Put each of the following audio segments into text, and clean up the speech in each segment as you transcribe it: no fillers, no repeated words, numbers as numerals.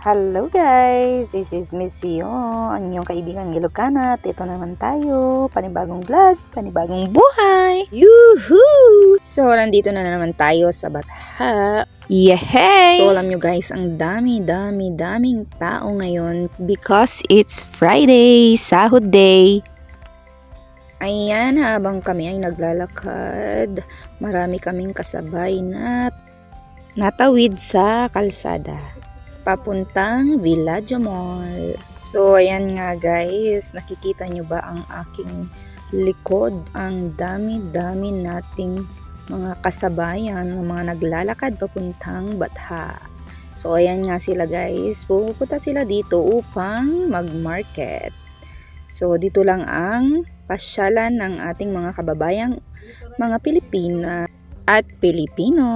Hello guys! This is Miss Sio, ang inyong kaibigang Ilocana at ito naman tayo, panibagong vlog, panibagong buhay! Yuhuu! So, nandito na naman tayo sa Batha. Yehey! So, alam nyo guys, ang daming tao ngayon because it's Friday, Sahod Day. Ayan, habang kami ay naglalakad, marami kaming kasabay na natawid sa kalsada papuntang Villaggio Mall. So, ayan nga guys, nakikita nyo ba ang aking likod? Ang dami-dami nating mga kasabayan ng mga naglalakad papuntang Batha. So, ayan nga sila guys, pupunta sila dito upang mag-market. So, dito lang ang pasyalan ng ating mga kababayang mga Pilipina at Pilipino.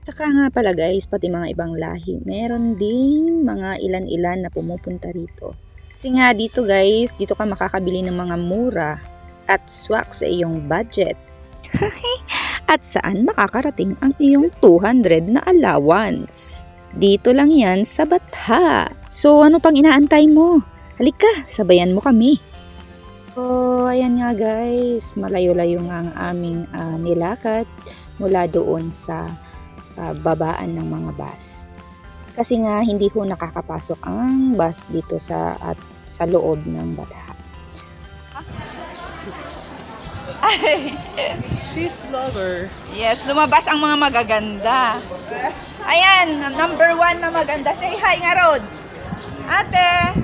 Saka nga pala guys, pati mga ibang lahi, meron din mga ilan-ilan na pumupunta rito. Kasi nga dito guys, dito ka makakabili ng mga mura at swak sa iyong budget. At saan makakarating ang iyong 200 na allowance? Dito lang yan sa Batha. So ano pang inaantay mo? Halika, sabayan mo kami. So ayan nga guys, malayo-layo nga ang aming nilakad mula doon sa babaan ng mga bus. Kasi nga hindi ho nakakapasok ang bus dito sa loob ng Batha. She's vlogger. Yes, lumabas ang mga magaganda. Ayan, number 1 na maganda. Say hi nga Rod. Ate.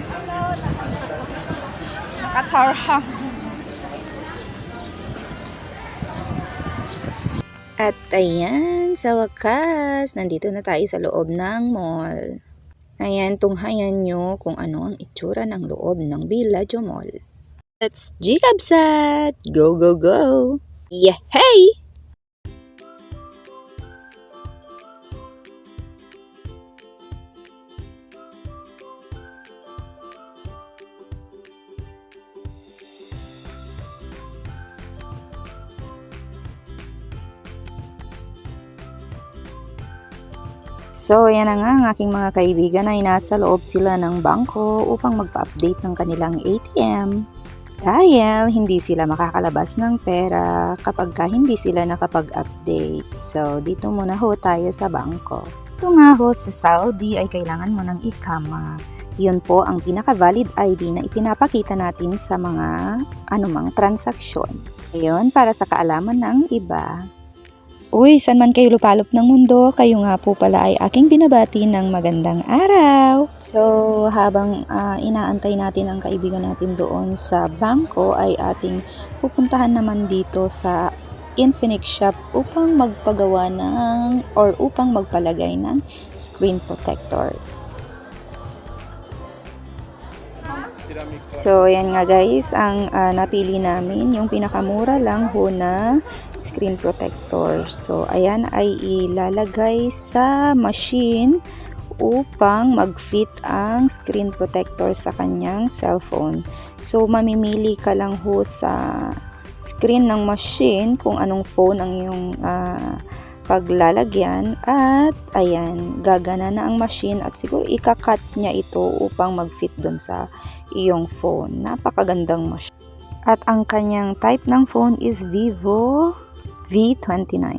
Nakatsarhang. At ayan, sa wakas, nandito na tayo sa loob ng mall. Ayan, tunghayan nyo kung ano ang itsura ng loob ng Villaggio Mall. Let's G-Kabsat! Go, go, go! Yehey! So, yan na nga ang aking mga kaibigan ay nasa loob sila ng bangko upang magpa-update ng kanilang ATM. Dahil hindi sila makakalabas ng pera kapag hindi sila nakapag-update. So, dito muna ho tayo sa bangko. Ito nga ho sa Saudi ay kailangan mo ng ikama. Yun po ang pinaka-valid ID na ipinapakita natin sa mga anumang transaksyon. Ayun, para sa kaalaman ng iba. Uy, saan man kayo lupalop ng mundo, kayo nga po pala ay aking binabati ng magandang araw. So, habang inaantay natin ang kaibigan natin doon sa bangko, ay ating pupuntahan naman dito sa Infinix Shop upang magpagawa upang magpalagay ng screen protector. So, yan nga guys, ang napili namin, yung pinakamura lang ho na screen protector. So, ayan ay ilalagay sa machine upang mag-fit ang screen protector sa kanyang cellphone. So, mamimili ka lang ho sa screen ng machine kung anong phone ang iyong paglalagyan at ayan, gagana na ang machine at siguro ikakat niya ito upang mag-fit doon sa iyong phone. Napakagandang machine. At ang kanyang type ng phone is Vivo V29.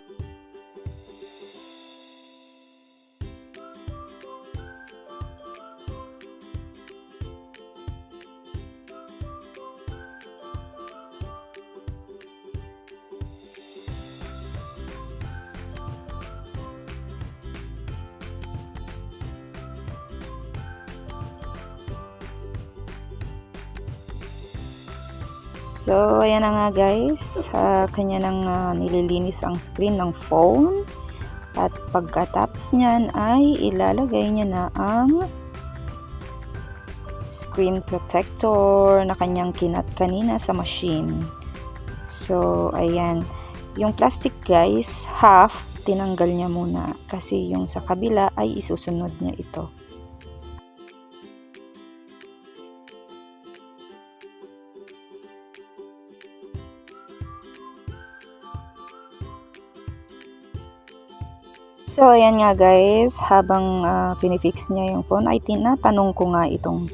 So, ayan na nga guys, kanya nang nililinis ang screen ng phone at pagkatapos niyan ay ilalagay niya na ang screen protector na kanyang kinat kanina sa machine. So, ayan, yung plastic guys, half tinanggal niya muna kasi yung sa kabila ay isusunod niya ito. So, ayan nga guys, habang pinifix niya yung phone, ay tinatanong ko nga itong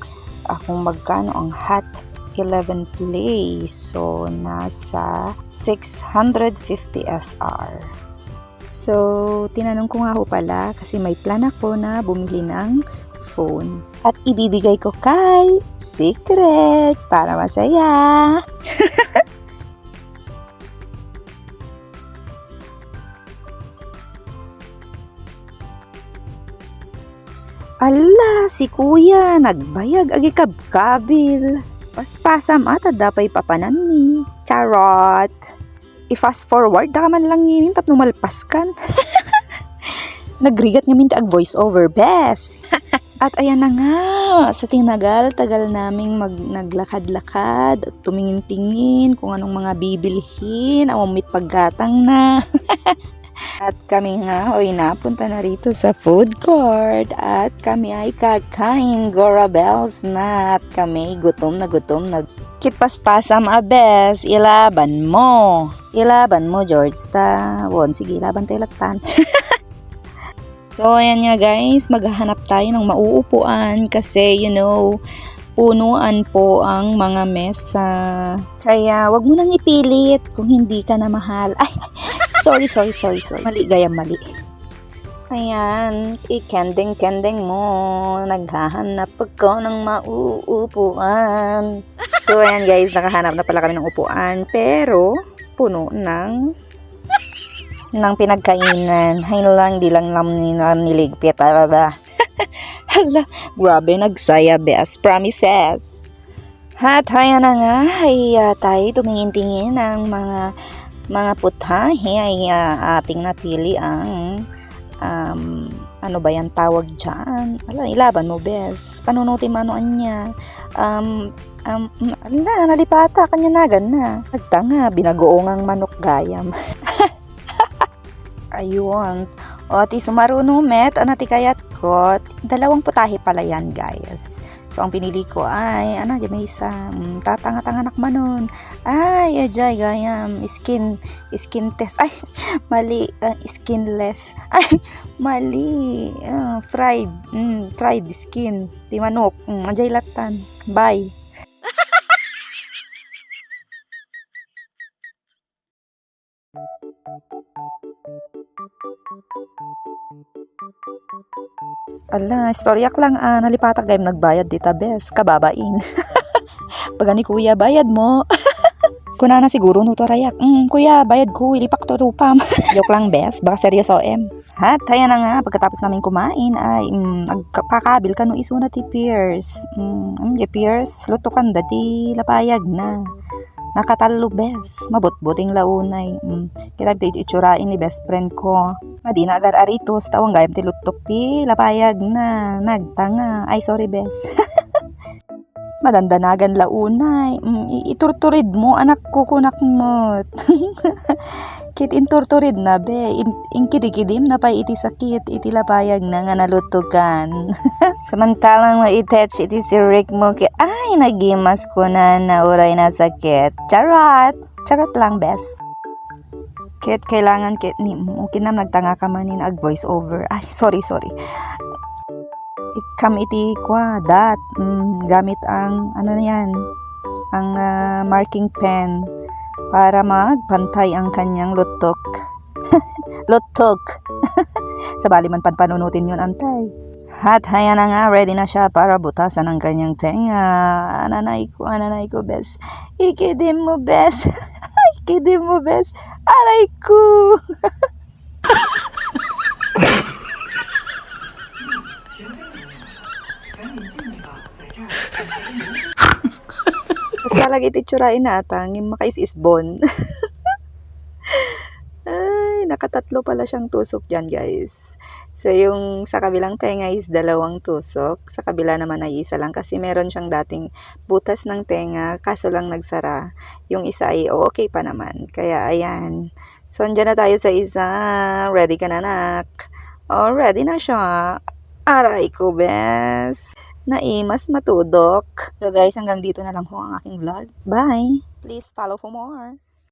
kung magkano ang Hot 11 Play. So, nasa 650 SR. So, tinanong ko nga ho pala kasi may plan ako na bumili ng phone. At ibibigay ko kay Secret para masaya. Ala, si kuya, nagbayag agi kabkabil. Paspasam ata dapay papanan ni. Charot. I-fast forward, da man lang yun, tapno malpas kan. Nagrigat nga minta ag voice over, bes. At ayan na nga, sa tinagal-tagal naming naglakad-lakad, at tumingin-tingin kung anong mga bibilhin, awamit paggatang na. At kami nga, napunta na rito sa food court at kami ay kakain Gorabels na at kami gutom na kitpaspasam abes, ilaban mo George ta, sige laban tayo latan. So ayan nga guys, maghahanap tayo ng mauupuan kasi punuan po ang mga mesa. Kaya wag mo nang ipilit kung hindi ka na mahal. Ay, sorry. Mali. Ayan, ikending mo. Naghahanap ako ng mauupuan. So ayan guys, nakahanap na pala kami ng upuan. Pero, puno ng pinagkainan. Hay lang, di lang niligpit. Talaga. Hala, grabe, nagsaya bes. Promises. At ayan na nga, tayo tumingin-tingin ng mga putahe ay ating napili ang ano ba yan tawag dyan? Ala, ilaban mo bes. Panunutin manoan niya. Nalipata kanya nagan na. Nagtanga, binagoongang manok gayam. Ayun. O, ti sumaruno met, anati kayat ko. 2 putahe pala yan, guys. So, ang pinili ko ay, may isa, tatanga-tanganak manon. Ay, ajay, gayam, skin test. Ay, mali, skinless. Ay, mali, fried skin. Di manok, ajay latan. Bye. Ala, storyak lang nalipatak gayam nagbayad dita bes, kababain. Pag ni kuya, bayad mo. Kuna na siguro no to rayak. Kuya, bayad ko, ilipak to rupam. Joke lang bes, baka seryoso Hat, ayan na nga, pagkatapos namin kumain ay nagkakabil ka no isuna ti Pierce. Pierce, lutukan dati lapayag na. Nakatalo bes, mabutbuting launay. Kita ito itsurain ni best friend ko. Madi na agar aritos, tawang gayam ti lutok ti lapayag na. Nagtanga, ay sorry bes. Madandanagan launay. Iturturid mo, anak ko kunak mo. Kit inturturid na be, inkidikidim na pa iti sakit, iti lapayag na nga nalutukan. Samantalang ma-itech iti si Rick mo, ay nagimas ko na uray na sakit. Charot lang bes. Kit kailangan ni mungkin na nagtanga ka manin ag voice over. Ay, sorry. Ikam iti kwa dat gamit ang ang marking pen para magpantay ang kanyang lutok. Lutok. Sabali man panunutin yun antay. At haya na nga, ready na siya para butasan ang kanyang tenga. Ananay ko bes. Ikidim mo bes. Aray ko. Lagi titsurain na atang makais-isbon. Ay, nakatatlo pala siyang tusok dyan, guys. So, yung sa kabilang tenga is 2 tusok. Sa kabila naman ay isa lang kasi meron siyang dating butas ng tenga, kaso lang nagsara. Yung isa ay okay pa naman. Kaya, ayan. So, andyan na tayo sa isa. Ready ka na, anak? Oh, ready na siya. Aray ko, bes. Naimas matudok. So guys, hanggang dito na lang po ang aking vlog. Bye! Please follow for more.